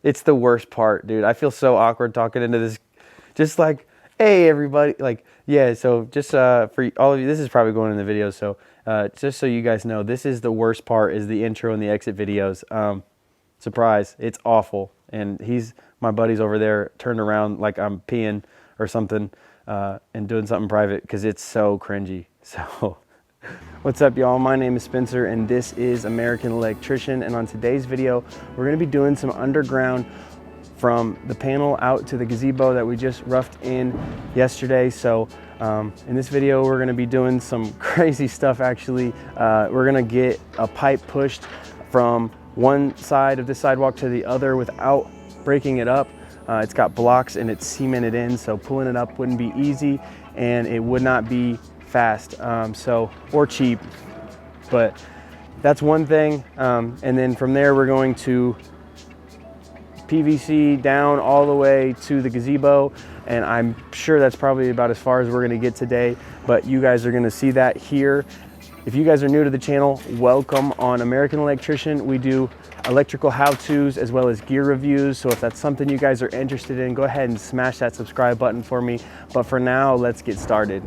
It's the worst part, dude. I feel so awkward talking into this. Just like, hey, everybody. Like, yeah, so just for all of you, this is probably going in the video. So just so you guys know, this is the worst part, is the intro and the exit videos. Surprise, it's awful. And my buddy's over there turned around like I'm peeing or something and doing something private because it's so cringy. So what's up, y'all? My name is Spencer and this is American Electrician, and on today's video we're going to be doing some underground from the panel out to the gazebo that we just roughed in yesterday. So in this video we're going to be doing some crazy stuff. Actually, we're going to get a pipe pushed from one side of the sidewalk to the other without breaking it up. It's got blocks and it's cemented in, so pulling it up wouldn't be easy and it would not be fast or cheap, but that's one thing. And then from there we're going to PVC down all the way to the gazebo, and I'm sure that's probably about as far as we're going to get today, but you guys are going to see that here. If you guys are new to the channel, welcome. On American Electrician, we do electrical how-tos as well as gear reviews. So if that's something you guys are interested in, go ahead and smash that subscribe button for me. But for now, let's get started.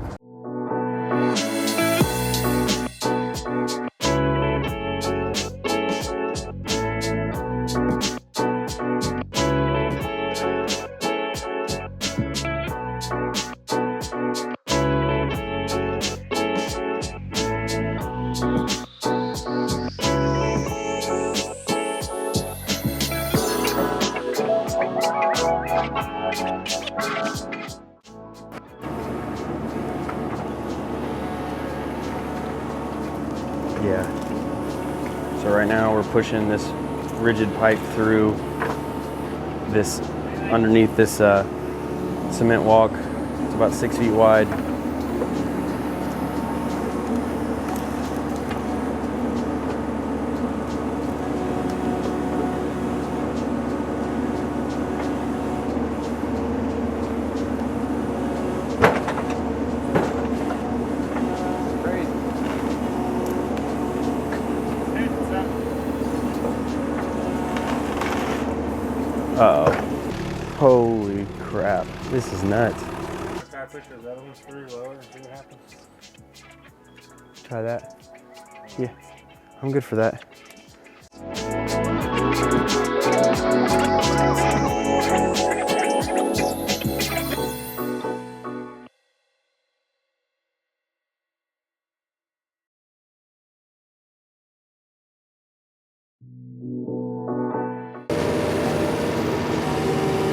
Yeah, so right now we're pushing this rigid pipe through this, underneath this cement walk. It's about 6 feet wide. Uh-oh. Holy crap. This is nuts. Try to push those other ones through lower and see what happens. Try that. Yeah, I'm good for that.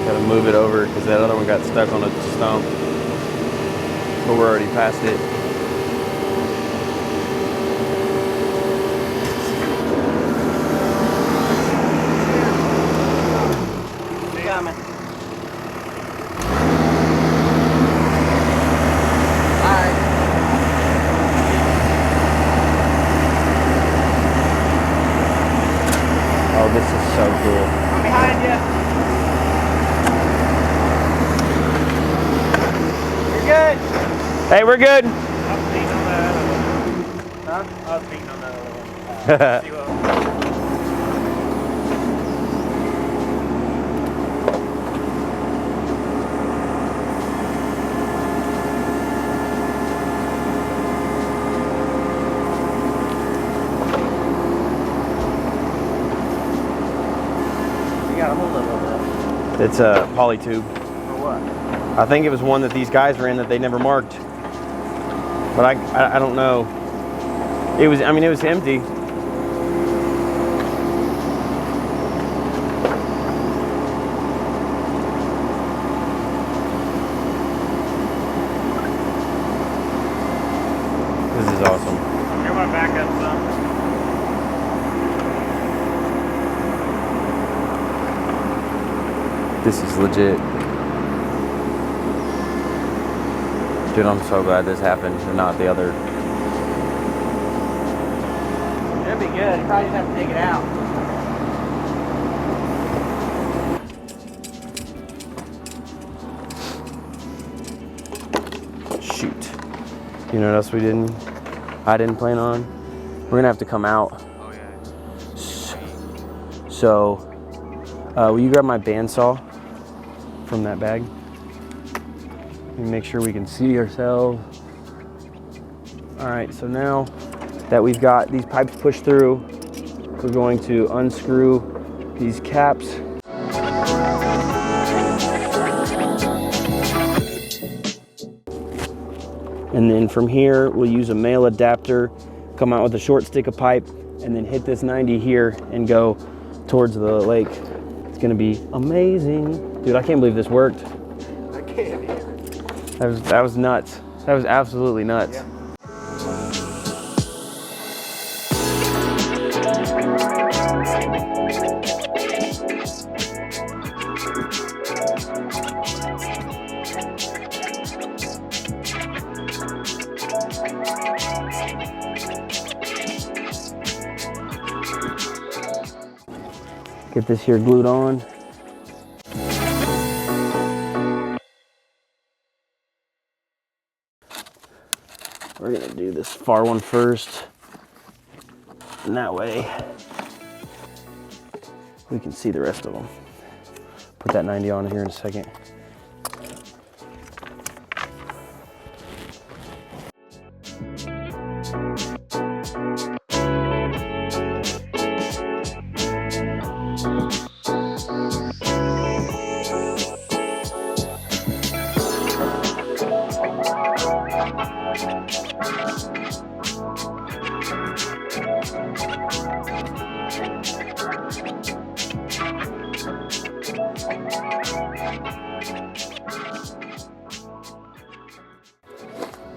Gotta move it over because that other one got stuck on a stump. But we're already past it. Coming. Oh, this is so cool. I'm behind you. You're good. Hey, we're good. I was beating on that other one. Huh? I was beating on that other one. See what You got a hold of it. It's a poly tube. For what? I think it was one that these guys were in that they never marked. But I don't know. It was, I mean, it was empty. This is awesome. Here, my back up some. This is legit. Dude, I'm so glad this happened and not the other. It'll be good. You probably just have to dig it out. Shoot. You know what else I didn't plan on? We're gonna have to come out. Oh, yeah. So Will you grab my bandsaw from that bag? And make sure we can see ourselves. All right, so now that we've got these pipes pushed through, we're going to unscrew these caps. And then from here, we'll use a male adapter, come out with a short stick of pipe, and then hit this 90 here and go towards the lake. It's gonna be amazing. Dude, I can't believe this worked. I can't either. That was nuts. That was absolutely nuts. Yeah. Get this here glued on. We're gonna do this far one first. And that way we can see the rest of them. Put that 90 on here in a second.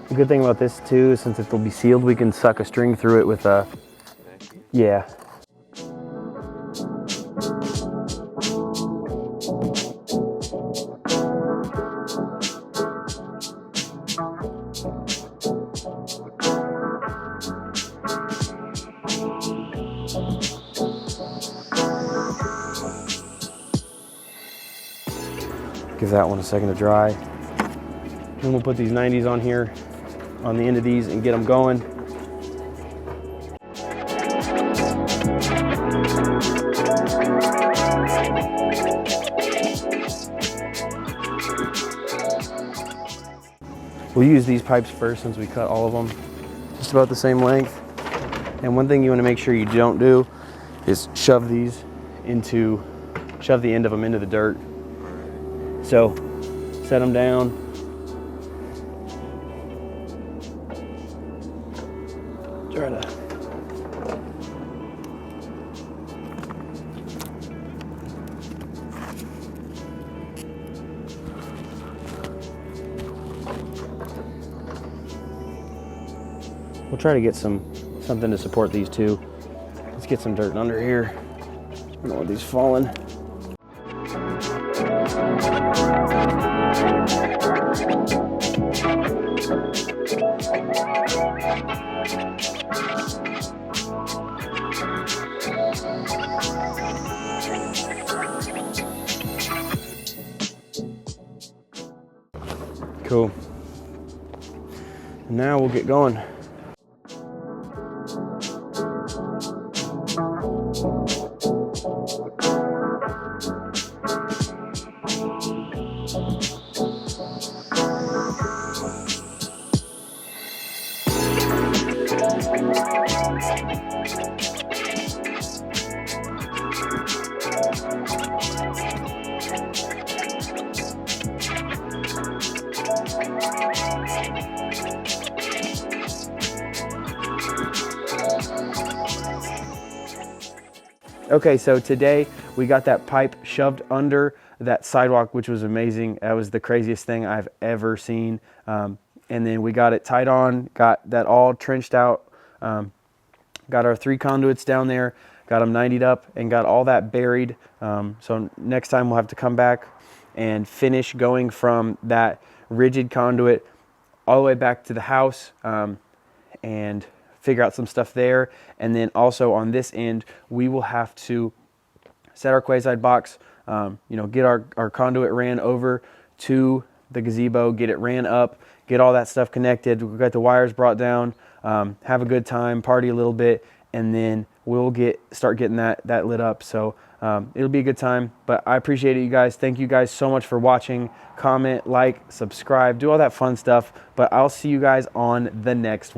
The good thing about this too, since it'll be sealed, we can suck a string through it with a, yeah. Give that one a second to dry. Then we'll put these 90s on here, on the end of these, and get them going. We'll use these pipes first since we cut all of them just about the same length. And one thing you want to make sure you don't do is shove the end of them into the dirt. So set them down. Try to we'll try to get something to support these two. Let's get some dirt under here. I don't want these falling. Cool. Now we'll get going. Okay, so today we got that pipe shoved under that sidewalk, which was amazing. That was the craziest thing I've ever seen. And then we got it tied on, got that all trenched out, got our 3 conduits down there, got them 90'd up, and got all that buried. So next time we'll have to come back and finish going from that rigid conduit all the way back to the house and figure out some stuff there. And then also on this end, we will have to set our quasi box, get our conduit ran over to the gazebo, get it ran up, get all that stuff connected. We got the wires brought down, have a good time, party a little bit, and then we'll start getting that lit up. So It'll be a good time, but I appreciate it, you guys. Thank you guys so much for watching. Comment, like, subscribe, do all that fun stuff, but I'll see you guys on the next one.